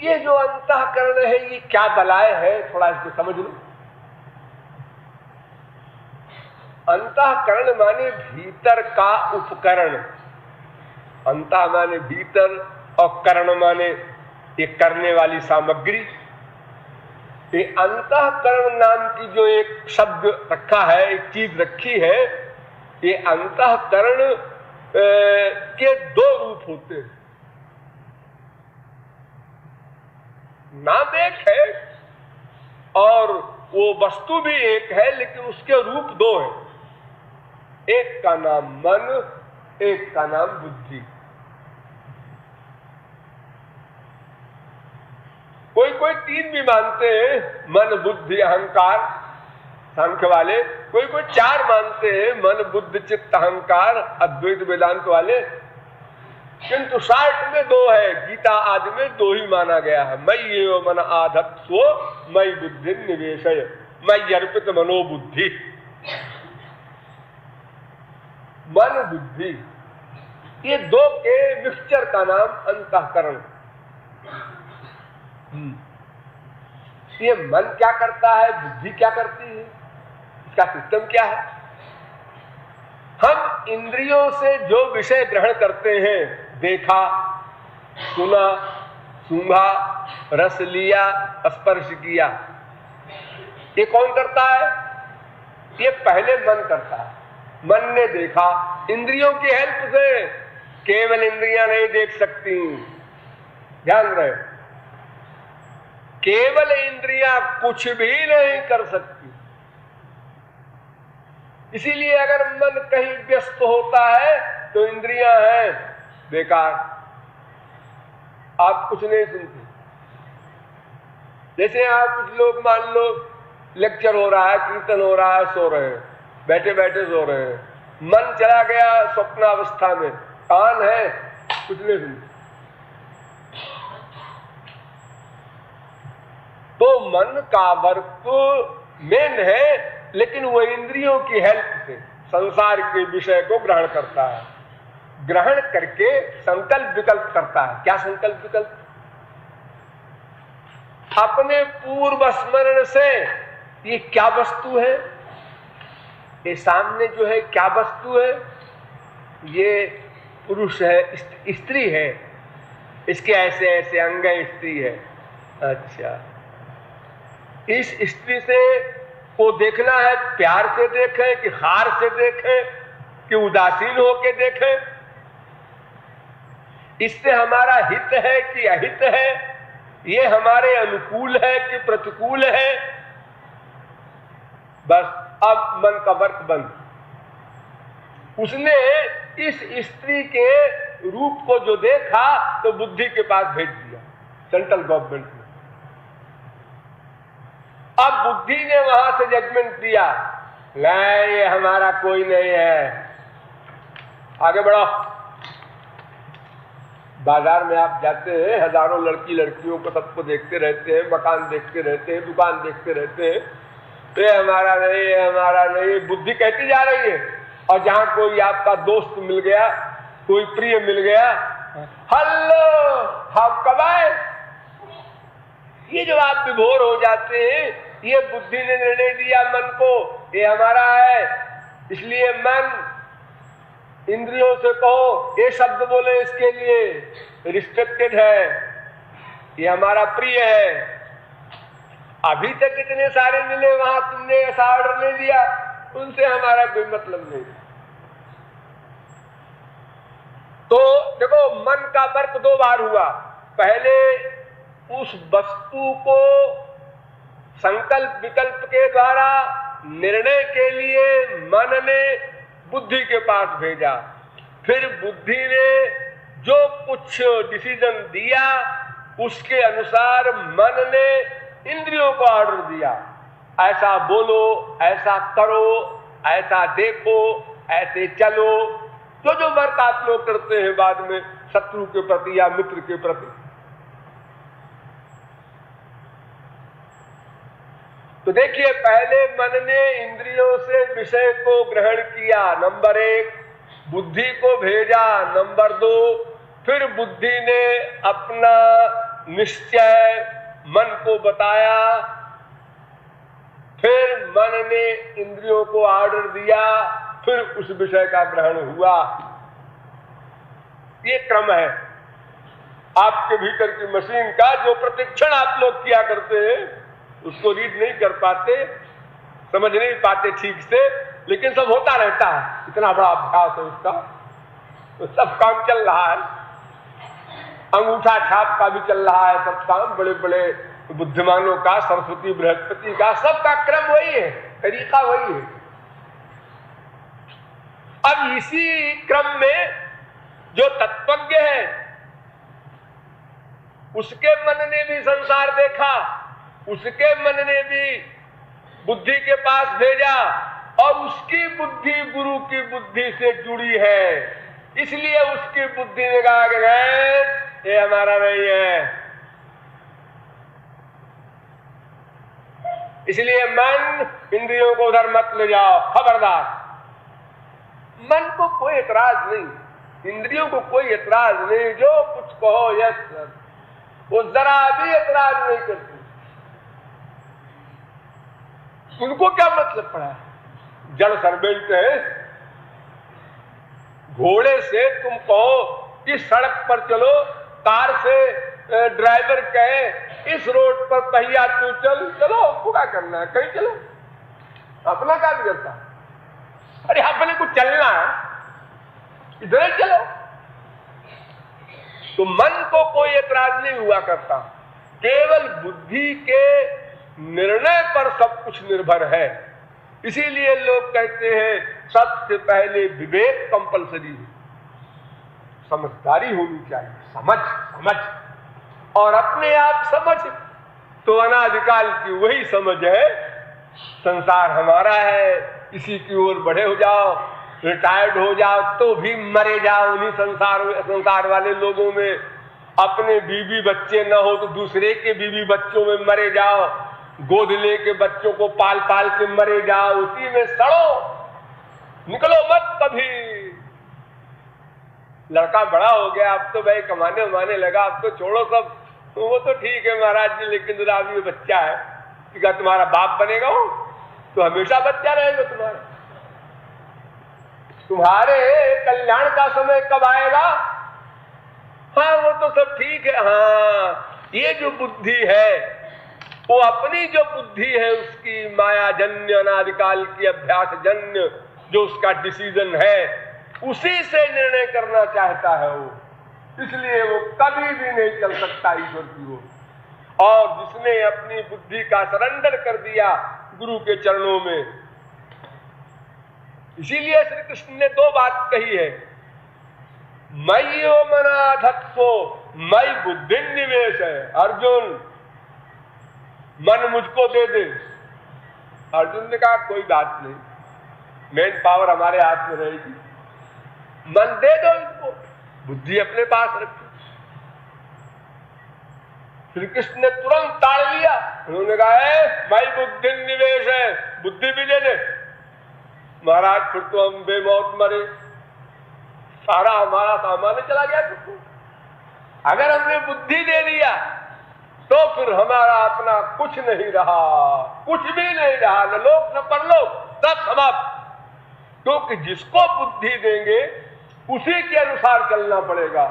ये जो अंतःकरण है ये क्या बलाय है, थोड़ा इसको समझ लो। अंतःकरण माने भीतर का उपकरण, अंतः माने भीतर और करण माने ये करने वाली सामग्री। ये अंतःकरण नाम की जो एक शब्द रखा है, एक चीज रखी है, ये अंतःकरण के दो रूप होते हैं। नाम एक है और वो वस्तु भी एक है, लेकिन उसके रूप दो हैं। एक का नाम मन, एक का नाम बुद्धि। कोई कोई तीन भी मानते हैं, मन बुद्धि अहंकार, सांख्य वाले। कोई कोई चार मानते हैं, मन बुद्धि चित्त अहंकार, अद्वैत वेदांत वाले। किंतु शास्त्र में दो है, गीता आदि में दो ही माना गया है। मयि एव मन आधत्स्व मयि बुद्धि निवेशय, मयि अर्पित मनो बुद्धि। मन बुद्धि ये दो के मिक्सचर का नाम अंतःकरण। ये मन क्या करता है, बुद्धि क्या करती है, इसका सिस्टम क्या है? हम इंद्रियों से जो विषय ग्रहण करते हैं, देखा, सुना, सूंघा, रस लिया, स्पर्श किया, ये कौन करता है? ये पहले मन करता है। मन ने देखा, इंद्रियों की हेल्प से, केवल इंद्रियां नहीं देख सकती, ध्यान रहे, केवल इंद्रियां कुछ भी नहीं कर सकती। इसीलिए अगर मन कहीं व्यस्त होता है तो इंद्रियां हैं बेकार, आप कुछ नहीं सुनते। जैसे आप कुछ लोग मान लो लेक्चर हो रहा है, कीर्तन हो रहा है, सो रहे हैं, बैठे बैठे सो रहे हैं, मन चला गया स्वप्नावस्था में, कान है, कुछ नहीं सुनते। तो मन का वर्क मेन है, लेकिन वो इंद्रियों की हेल्प से संसार के विषय को ग्रहण करता है। ग्रहण करके संकल्प विकल्प करता है। क्या संकल्प विकल्प? अपने पूर्व स्मरण से ये क्या वस्तु है, ये सामने जो है क्या वस्तु है, ये पुरुष है, स्त्री है, इसके ऐसे ऐसे अंग स्त्री है। अच्छा, इस स्त्री से को देखना है, प्यार से देखें कि हार से देखें कि उदासीन होकर देखें, इससे हमारा हित है कि अहित है, ये हमारे अनुकूल है कि प्रतिकूल है। बस अब मन का वर्क बंद। उसने इस स्त्री के रूप को जो देखा तो बुद्धि के पास भेज दिया, सेंट्रल गवर्नमेंट ने। अब बुद्धि ने वहां से जजमेंट दिया, नहीं ये हमारा कोई नहीं है, आगे बढ़ो। बाजार में आप जाते हैं, हजारों लड़की लड़कियों को सबको देखते रहते हैं, मकान देखते रहते हैं, दुकान देखते रहते हैं, ये हमारा नहीं, ये हमारा नहीं, बुद्धि कहती जा रही है। और जहां कोई आपका दोस्त मिल गया, कोई प्रिय मिल गया, हेलो हम कब आए, ये जब आप विभोर हो जाते हैं, ये बुद्धि ने निर्णय दिया मन को, ये हमारा है, इसलिए मन इंद्रियों से कहो, ये शब्द बोले इसके लिए रिस्ट्रिक्टेड है, ये हमारा प्रिय है। अभी तक इतने सारे मिले, वहां तुमने ऐसा ऑर्डर नहीं दिया, उनसे हमारा कोई मतलब नहीं। तो देखो, मन का वर्क दो बार हुआ। पहले उस वस्तु को संकल्प विकल्प के द्वारा निर्णय के लिए मन ने बुद्धि के पास भेजा, फिर बुद्धि ने जो कुछ डिसीजन दिया उसके अनुसार मन ने इंद्रियों को ऑर्डर दिया, ऐसा बोलो, ऐसा करो, ऐसा देखो, ऐसे चलो, जो वर्क आप लोग करते हैं बाद में शत्रु के प्रति या मित्र के प्रति। तो देखिए, पहले मन ने इंद्रियों से विषय को ग्रहण किया, नंबर 1, बुद्धि को भेजा, नंबर 2, फिर बुद्धि ने अपना निश्चय मन को बताया, फिर मन ने इंद्रियों को ऑर्डर दिया, फिर उस विषय का ग्रहण हुआ। ये क्रम है आपके भीतर की मशीन का, जो प्रतिक्षण आप लोग किया करते हैं उसको रीड नहीं कर पाते, समझ नहीं पाते ठीक से, लेकिन सब होता रहता है। इतना बड़ा अभ्यास है उसका, तो सब काम चल रहा है। अंगूठा छाप का भी चल रहा है सब काम, बड़े बड़े बुद्धिमानों का, सरस्वती बृहस्पति का, सबका क्रम वही है, तरीका वही है। अब इसी क्रम में जो तत्वज्ञ है उसके मन ने भी संसार देखा, उसके मन ने भी बुद्धि के पास भेजा, और उसकी बुद्धि गुरु की बुद्धि से जुड़ी है, इसलिए उसकी बुद्धि ने कहा कि ये हमारा नहीं है। इसलिए मन इंद्रियों को उधर मत ले जाओ, खबरदार। मन को कोई एतराज नहीं, इंद्रियों को कोई एतराज नहीं, जो कुछ कहो यस सर, वो जरा भी एतराज नहीं करती। उनको क्या मतलब पड़ा है? जड़ सर्वेंट है। घोड़े से तुम कहो कि सड़क पर चलो, कार से ड्राइवर कहे इस रोड पर पहिया तू चल, चलो, क्या करना है, कहीं चलो, अपना काम करता। अरे अपने को चलना है, इधर चलो। तो मन को कोई एतराज नहीं हुआ करता, केवल बुद्धि के निर्णय पर सब कुछ निर्भर है। इसीलिए लोग कहते हैं सबसे पहले विवेक कंपलसरी है, समझदारी होनी चाहिए, समझ समझ, और अपने आप समझ तो अनादिकाल की वही समझ है, संसार हमारा है, इसी की ओर बढ़े हो जाओ, रिटायर्ड हो जाओ तो भी मरे जाओ उन्हीं संसार वाले लोगों में, अपने बीवी बच्चे न हो तो दूसरे के बीवी बच्चों में मरे जाओ, गोद लेके बच्चों को पाल पाल के मरे जाओ, उसी में सड़ो, निकलो मत कभी। लड़का बड़ा हो गया, अब तो भाई कमाने उमाने लगा, अब तो छोड़ो सब, तो वो तो ठीक है महाराज जी, लेकिन जरा अभी बच्चा है, क्या तुम्हारा बाप बनेगा वो? तो हमेशा बच्चा रहेगा तुम्हारा। तुम्हारे कल्याण का समय कब आएगा? हाँ वो तो सब ठीक है। हाँ, ये जो बुद्धि है वो अपनी जो बुद्धि है उसकी माया जन्य, अनादिकाल की अभ्यास जन्य जो उसका डिसीजन है, उसी से निर्णय करना चाहता है वो, इसलिए वो कभी भी नहीं चल सकता ईश्वर की ओर। और जिसने अपनी बुद्धि का सरेंडर कर दिया गुरु के चरणों में, इसीलिए श्री कृष्ण ने दो बात कही है, मय्यो मना धत्सो मई बुद्धि निवेश है। अर्जुन मन मुझको दे दे। अर्जुन ने कहा कोई बात नहीं, मेन पावर हमारे हाथ में रहेगी, मन दे दो इनको, बुद्धि अपने पास रखो। श्री कृष्ण ने तुरंत ताड़ लिया, उन्होंने कहा मई बुद्धि निवेश है, बुद्धि भी दे दे। महाराज फिर तो हम बेमौत मरे, सारा हमारा सामान चला गया तुमको। अगर हमने बुद्धि दे दिया तो फिर हमारा अपना कुछ नहीं रहा, कुछ भी नहीं रहा, न लोक न परलोक, सब समाप्त। क्योंकि जिसको बुद्धि देंगे उसी के अनुसार चलना पड़ेगा।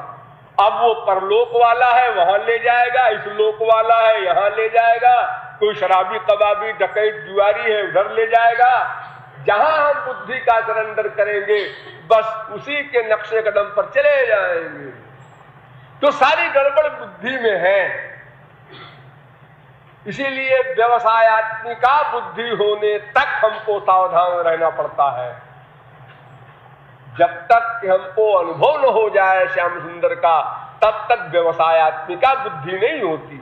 अब वो परलोक वाला है वहां ले जाएगा, इस लोक वाला है यहां ले जाएगा, कोई शराबी कबाबी डकैत जुआरी है उधर ले जाएगा। जहां हम बुद्धि का सरेंडर करेंगे बस उसी के नक्शे कदम पर चले जाएंगे। तो सारी गड़बड़ बुद्धि में है। इसीलिए व्यवसायत्मिका बुद्धि होने तक हमको सावधान रहना पड़ता है। जब तक हमको अनुभव न हो जाए श्याम सुंदर का, तब तक व्यवसायत्मिका बुद्धि नहीं होती।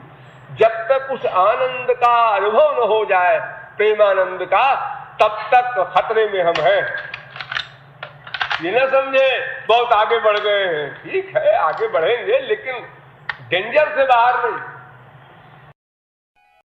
जब तक उस आनंद का अनुभव न हो जाए, प्रेमानंद का, तब तक खतरे में हम हैं। ये न समझे बहुत आगे बढ़ गए हैं, ठीक है आगे बढ़ेंगे लेकिन डेंजर से बाहर नहीं।